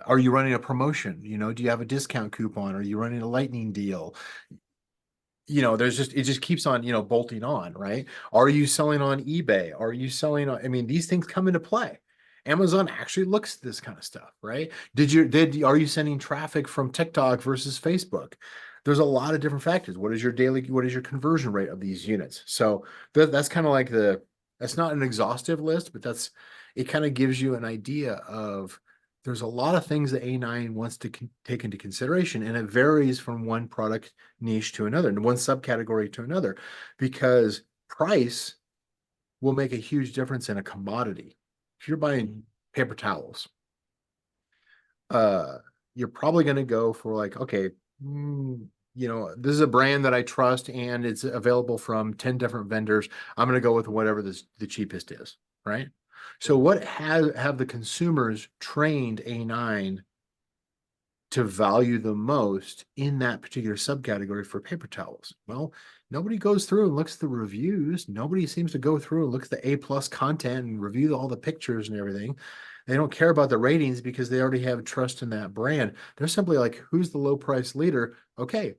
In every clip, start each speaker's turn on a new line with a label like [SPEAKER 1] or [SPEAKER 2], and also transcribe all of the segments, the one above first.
[SPEAKER 1] Are you running a promotion? Do you have a discount coupon? Are you running a lightning deal? There's just it just keeps on, bolting on, right? Are you selling on eBay? Are you selling on, I mean, these things come into play. Amazon actually looks at this kind of stuff, right? Are you sending traffic from TikTok versus Facebook? There's a lot of different factors. What is your conversion rate of these units? So that's kind of like that's not an exhaustive list, but it kind of gives you an idea of there's a lot of things that A9 wants to take into consideration, and it varies from one product niche to another, and one subcategory to another, because price will make a huge difference in a commodity. If you're buying paper towels, uh, you're probably going to go for like, okay, this is a brand that I trust and it's available from 10 different vendors. I'm going to go with whatever the cheapest is, right? So what have the consumers trained A9 to value the most in that particular subcategory for paper towels? Well, nobody goes through and looks at the reviews. Nobody seems to go through and look at the A+ content and review all the pictures and everything. They don't care about the ratings because they already have trust in that brand. They're simply like, who's the low price leader? Okay,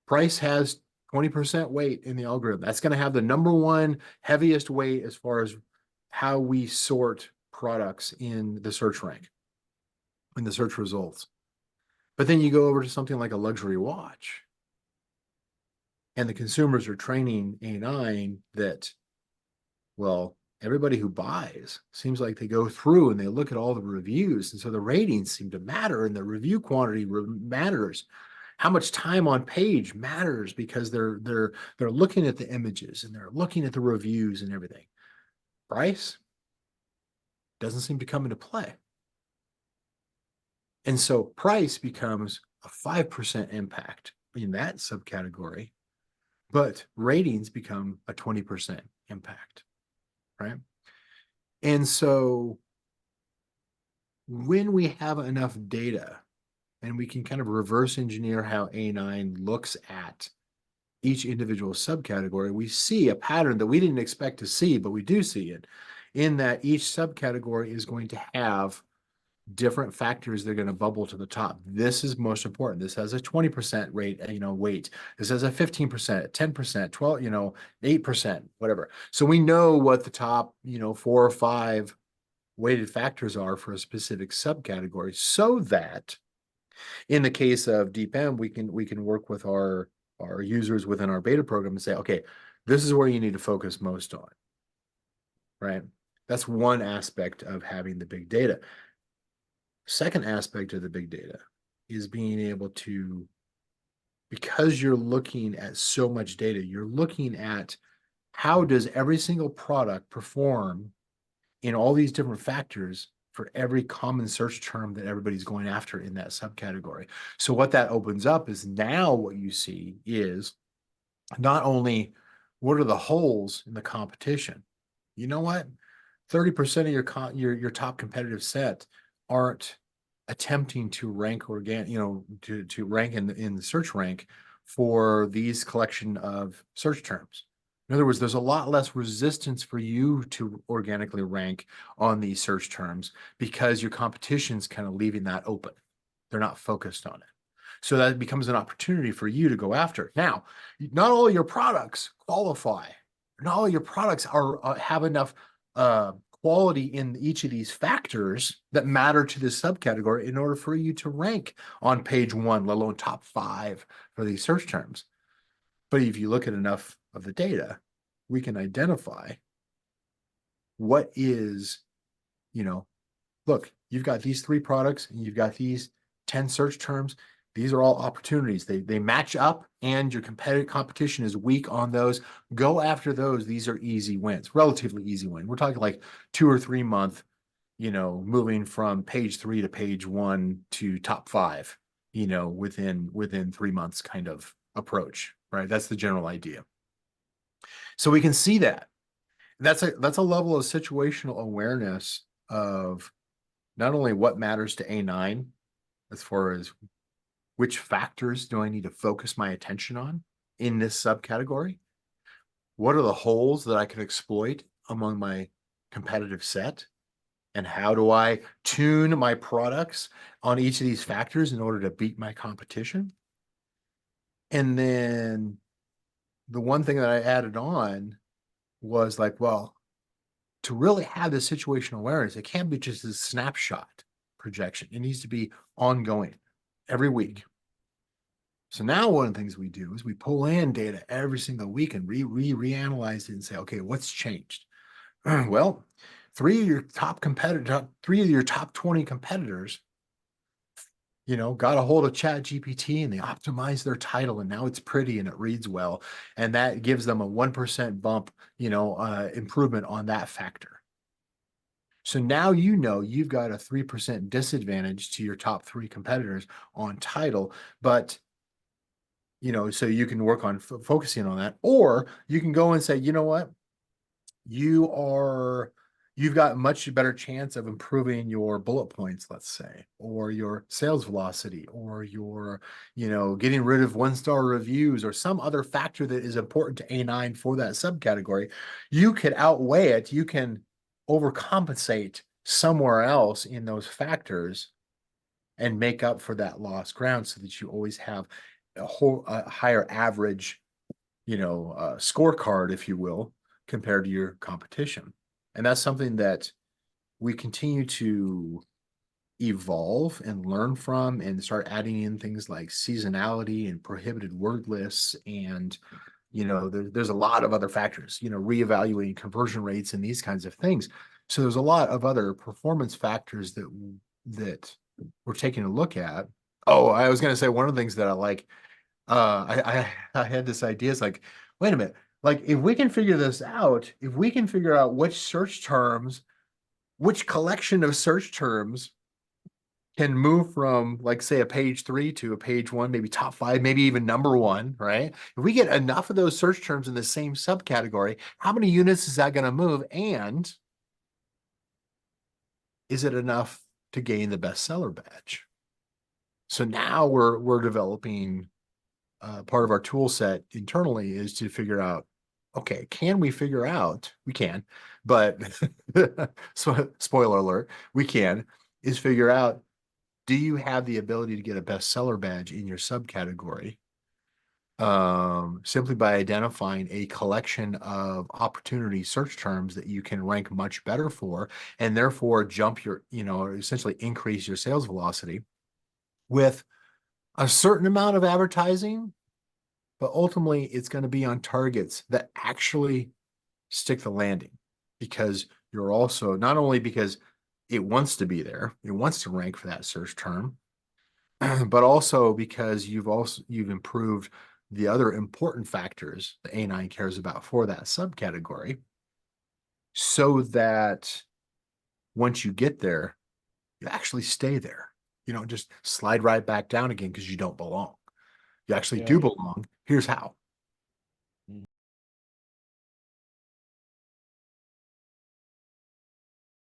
[SPEAKER 1] price has 20% weight in the algorithm. That's going to have the number one heaviest weight as far as how we sort products in the search rank, in the search results. But then you go over to something like a luxury watch, and the consumers are training A9 that, well, everybody who buys seems like they go through and they look at all the reviews. And so the ratings seem to matter and the review quantity matters. How much time on page matters because they're looking at the images and they're looking at the reviews and everything. Price doesn't seem to come into play. And so price becomes a 5% impact in that subcategory, but ratings become a 20% impact, right? And so when we have enough data and we can kind of reverse engineer how A9 looks at each individual subcategory, we see a pattern that we didn't expect to see, but we do see it in that each subcategory is going to have different factors that are going to bubble to the top. This is most important. This has a 20% rate, weight. This has a 15%, 10%, 12, 8%, whatever. So we know what the top, 4 or 5 weighted factors are for a specific subcategory, so that in the case of DeepM, we can work with our users within our beta program and say, okay, this is where you need to focus most on, right? That's one aspect of having the big data. Second aspect of the big data is being able to, because you're looking at so much data, you're looking at how does every single product perform in all these different factors for every common search term that everybody's going after in that subcategory. So what that opens up is now what you see is not only what are the holes in the competition. You know what? 30% of your top competitive set aren't attempting to rank to rank in the search rank for these collection of search terms. In other words, there's a lot less resistance for you to organically rank on these search terms because your competition's kind of leaving that open. They're not focused on it. So that becomes an opportunity for you to go after. Now, not all your products qualify. Not all your products have enough quality in each of these factors that matter to this subcategory in order for you to rank on page 1, let alone top 5 for these search terms. But if you look at enough of the data, we can identify what is, look, you've got these 3 products and you've got these 10 search terms. These are all opportunities. They match up and your competition is weak on those. Go after those. These are easy wins, relatively easy win. We're talking like 2 or 3 month, moving from page 3 to page 1 to top 5, within 3 months kind of approach, right? That's the general idea. So we can see that. That's a level of situational awareness of not only what matters to A9 as far as which factors do I need to focus my attention on in this subcategory? What are the holes that I can exploit among my competitive set? And how do I tune my products on each of these factors in order to beat my competition? And then the one thing that I added on was like, well, to really have this situational awareness, it can't be just a snapshot projection. It needs to be ongoing every week. So now one of the things we do is we pull in data every single week and reanalyze it and say, okay, what's changed? Well, three of your top 20 competitors, got a hold of Chat GPT and they optimized their title and now it's pretty and it reads well. And that gives them a 1% bump, improvement on that factor. So now you've got a 3% disadvantage to your top three competitors on title, but so you can work on focusing on that, or you can go and say, you know what, you've got much better chance of improving your bullet points, let's say, or your sales velocity, or your, getting rid of 1-star reviews, or some other factor that is important to A9 for that subcategory. You could outweigh it. You can overcompensate somewhere else in those factors and make up for that lost ground so that you always have a higher average, scorecard, if you will, compared to your competition. And that's something that we continue to evolve and learn from and start adding in things like seasonality and prohibited word lists. And, there's a lot of other factors, reevaluating conversion rates and these kinds of things. So there's a lot of other performance factors that we're taking a look at. Oh, I was going to say one of the things that I like, I had this idea. It's like, wait a minute, like if we can figure this out, if we can figure out which collection of search terms can move from, like, say, a page 3 to a page 1, maybe top 5, maybe even number 1, right? If we get enough of those search terms in the same subcategory, how many units is that going to move? And is it enough to gain the bestseller badge? So now we're developing, part of our tool set internally is to figure out, okay, we can, but so spoiler alert, we can, is figure out, do you have the ability to get a bestseller badge in your subcategory? Simply by identifying a collection of opportunity search terms that you can rank much better for, and therefore jump your, essentially increase your sales velocity with a certain amount of advertising, but ultimately it's going to be on targets that actually stick the landing, because you're also, not only because it wants to be there, it wants to rank for that search term, but also because you've improved the other important factors that A9 cares about for that subcategory, so that once you get there, you actually stay there. You don't just slide right back down again because you don't belong. You actually
[SPEAKER 2] Yeah.
[SPEAKER 1] do belong. Here's how.